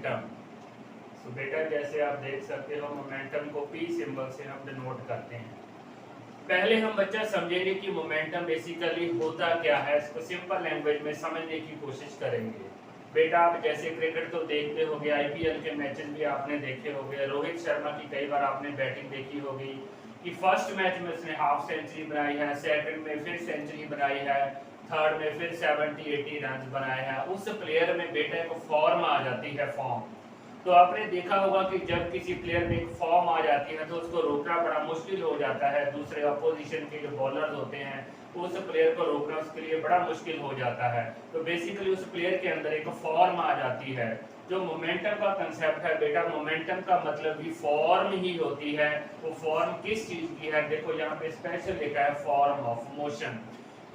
Momentum. तो बेटा जैसे आप देख सकते हो मोमेंटम को पी सिंबल से हम डिनोट करते हैं। पहले हम बच्चा समझेंगे कि मोमेंटम बेसिकली होता क्या है, इसको सिंपल लैंग्वेज में समझने की कोशिश करेंगे। बेटा आप जैसे क्रिकेट तो देखते होंगे, आईपीएल के मैचेस भी आपने देखे होंगे, रोहित शर्मा की कई बार आपने बैटिंग देखी होगी कि फर्स्ट मैच में उसने हाफ सेंचुरी बनाई है, सेकंड में फिर सेंचुरी बनाई है, थर्ड में फिर 70-80 रन बनाए हैं। उस प्लेयर में बेटा को फॉर्म आ जाती है, फॉर्म। तो आपने देखा होगा कि जब किसी प्लेयर में एक फॉर्म आ जाती है तो उसको रोकना बड़ा मुश्किल हो जाता है। दूसरे अपोजिशन के जो बॉलर्स होते हैं उस प्लेयर को रोकना उसके लिए बड़ा मुश्किल हो जाता है। तो बेसिकली उस प्लेयर के अंदर एक फॉर्म आ जाती है। जो मोमेंटम का कंसेप्ट है बेटा, मोमेंटम का मतलब भी फॉर्म ही होती है। वो फॉर्म किस चीज की है, देखो यहाँ पे स्पेशल लिखा है फॉर्म ऑफ मोशन।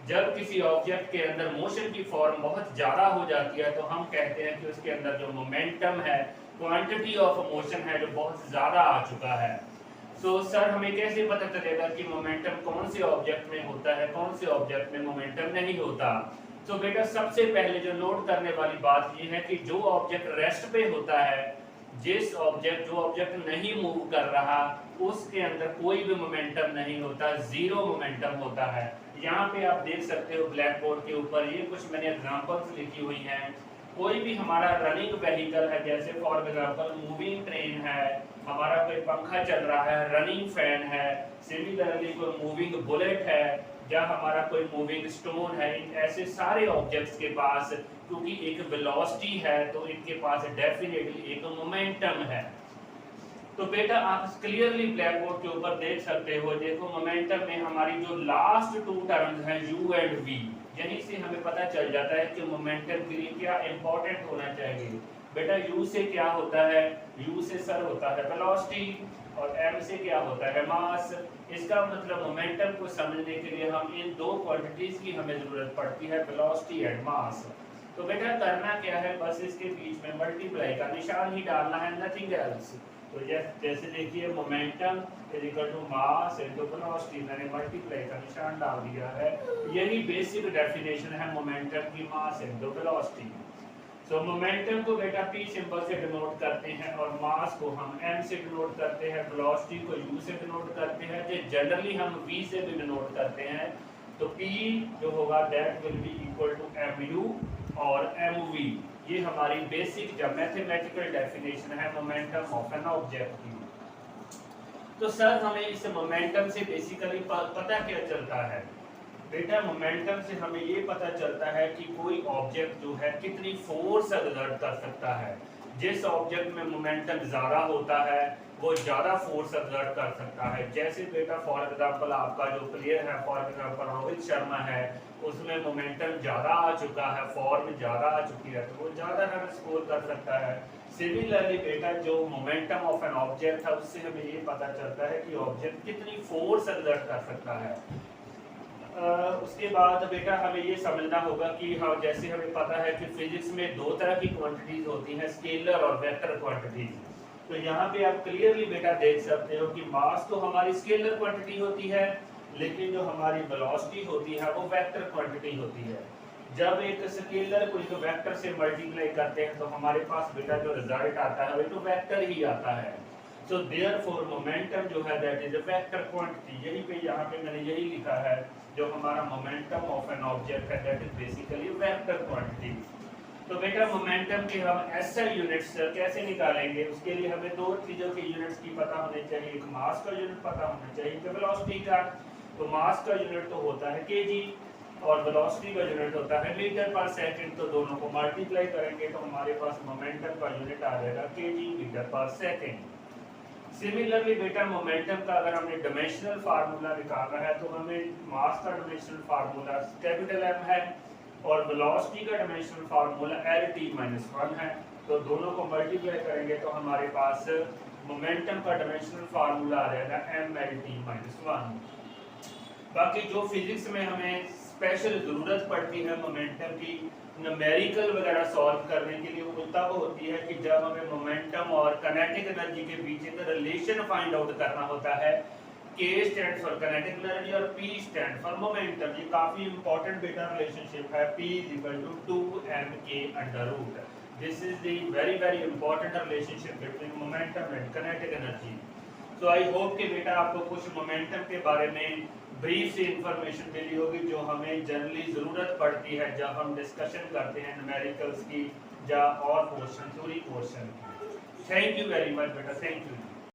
जब किसी ऑब्जेक्ट के अंदर मोशन की फॉर्म बहुत ज्यादा हो जाती है तो हम कहते हैं कि उसके अंदर जो मोमेंटम है, क्वांटिटी ऑफ मोशन है, जो बहुत ज्यादा आ चुका है। तो सर हमें कैसे पता चलेगा कि मोमेंटम कौन से ऑब्जेक्ट में होता है, कौन से ऑब्जेक्ट में मोमेंटम नहीं होता। तो बेटा सबसे पहले जो नोट करने वाली बात ये है कि जो ऑब्जेक्ट रेस्ट पे होता है, जो ऑब्जेक्ट नहीं मूव कर रहा, उसके अंदर कोई भी मोमेंटम नहीं होता, जीरो मोमेंटम होता है। यहाँ पे आप देख सकते हो ब्लैक बोर्ड के ऊपर ये कुछ मैंने एग्जांपल्स लिखी हुई हैं। कोई भी हमारा रनिंग व्हीकल है, जैसे फॉर एग्जांपल मूविंग ट्रेन है, हमारा कोई पंखा चल रहा है, रनिंग फैन है, सिमिलरली कोई मूविंग बुलेट है, या हमारा कोई मूविंग स्टोन है, इन ऐसे सारे ऑब्जेक्ट्स के पास क्योंकि एक वेलोसिटी है तो इनके पास डेफिनेटली एक मोमेंटम है। तो बेटा आप क्लियरली ब्लैक बोर्ड के ऊपर देख सकते हो, देखो मोमेंटम में हमारी जो लास्ट टू टर्म्स हैं u एंड v, यहीं से हमें पता चल जाता है कि मोमेंटम के लिए क्या इंपॉर्टेंट होना चाहिए। बेटा u से क्या होता है, u से सर होता है वेलोसिटी, और m से क्या होता है मास। इसका मतलब मोमेंटम को समझने के लिए हम इन दो क्वांटिटीज की हमें जरूरत पड़ती है, वेलोसिटी एंड मास। तो बेटा करना क्या है, बस इसके बीच में मल्टीप्लाई का निशान ही डालना है, नथिंग एल्स। तो जैसे देखिए momentum is equal to mass into velocity, मैंने मल्टीप्लाई का निशान डाल दिया है। यही बेसिक डेफिनेशन है मोमेंटम की, मास इनटू वेलोसिटी। सो मोमेंटम को बेटा p सिंबल से डिनोट करते हैं और मास को हम m से डिनोट करते हैं, वेलोसिटी को u से डिनोट करते हैं, जो जनरली हम v से भी डिनोट करते हैं। तो p जो होगा that will be equal to mu और mv। ये हमारी बेसिक जब मैथमेटिकल डेफिनेशन है मोमेंटम ऑफ एन ऑब्जेक्ट की। तो सर हमें इस मोमेंटम से बेसिकली पता क्या चलता है बेटा, मोमेंटम से हमें ये पता चलता है कि कोई ऑब्जेक्ट जो है कितनी फोर्स एक्सर्ट कर सकता है। जिस ऑब्जेक्ट में मोमेंटम ज्यादा होता है वो ज्यादा फोर्स एक्सर्ट कर सकता है। जैसे बेटा फॉर एग्जांपल आपका जो प्लेयर है, फॉर एग्जांपल रोहित शर्मा है, उसमें मोमेंटम ज्यादा आ चुका है, फॉर्म ज्यादा आ चुकी है, तो वो ज्यादा रन स्कोर कर सकता है। सिमिलरली बेटा जो मोमेंटम ऑफ एन ऑब्जेक्ट है उससे हमें ये पता चलता है कि ऑब्जेक्ट कितनी फोर्स एक्सर्ट कर सकता है। उसके बाद बेटा हमें ये समझना होगा कि हाँ, जैसे हमें पता है कि फिजिक्स में दो तरह की क्वांटिटीज होती हैं, स्केलर और वेक्टर क्वांटिटीज। तो यहाँ पे आप क्लियरली बेटा देख सकते हो कि मास तो हमारी स्केलर क्वांटिटी होती है, लेकिन जो हमारी वेलोसिटी होती है वो वेक्टर क्वांटिटी होती है। जब एक स्केलर को एक वेक्टर से मल्टीप्लाई करते हैं तो हमारे पास बेटा जो रिजल्ट आता है वो तो वेक्टर ही आता है। सो देयरफॉर मोमेंटम जो है that is a vector quantity. यही पे यहाँ पे मैंने यही लिखा है, जो हमारा मोमेंटम ऑफ एन ऑब्जेक्ट है that is basically vector quantity. तो बेटा मोमेंटम के हम एसआई यूनिट्स कैसे निकालेंगे, उसके लिए हमें दो चीजों के यूनिट्स की पता होने चाहिए, एक मास का यूनिट पता होना चाहिए, एक वेलोसिटी का। तो मास का यूनिट तो होता है केजी और वेलोसिटी का यूनिट होता है मीटर पर सेकंड। तो दोनों को मल्टीप्लाई करेंगे तो हमारे पास मोमेंटम का यूनिट आ जाएगा केजी मीटर पर सेकंड। सिमिलरली बेटा मोमेंटम का अगर हमें डायमेंशनल फार्मूला निकालना है तो हमें मास का डायमेंशनल फार्मूला कैपिटल M है और वेलोसिटी का डायमेंशनल फार्मूला LT-1 है। तो दोनों को मल्टीप्लाई करेंगे तो हमारे पास मोमेंटम का डायमेंशनल फार्मूला आ जाएगा MLT-1। बाकी जो फिजिक्स में हमें स्पेशल जरूरत पड़ती है मोमेंटम की न्यूमेरिकल वगैरह सॉल्व करने के लिए, वो तब होती है कि जब हमें मोमेंटम और काइनेटिक एनर्जी के बीच एक रिलेशन फाइंड आउट करना होता है। K stand for kinetic energy और P स्टैंड फॉर मोमेंटम। ये काफी इंपॉर्टेंट बेटा रिलेशनशिप है, P = 2mk under root. This is the very important relationship between momentum and kinetic energy. So I hope कि बेटा आपको कुछ मोमेंटम के बारे में ब्रीफ सी इंफॉर्मेशन मिली होगी जो हमें जनरली ज़रूरत पड़ती है जब हम डिस्कशन करते हैं न्यूमेरिकल्स की या और पोर्शन थ्योरी पोर्शन की। थैंक यू वेरी मच बेटा, थैंक यू।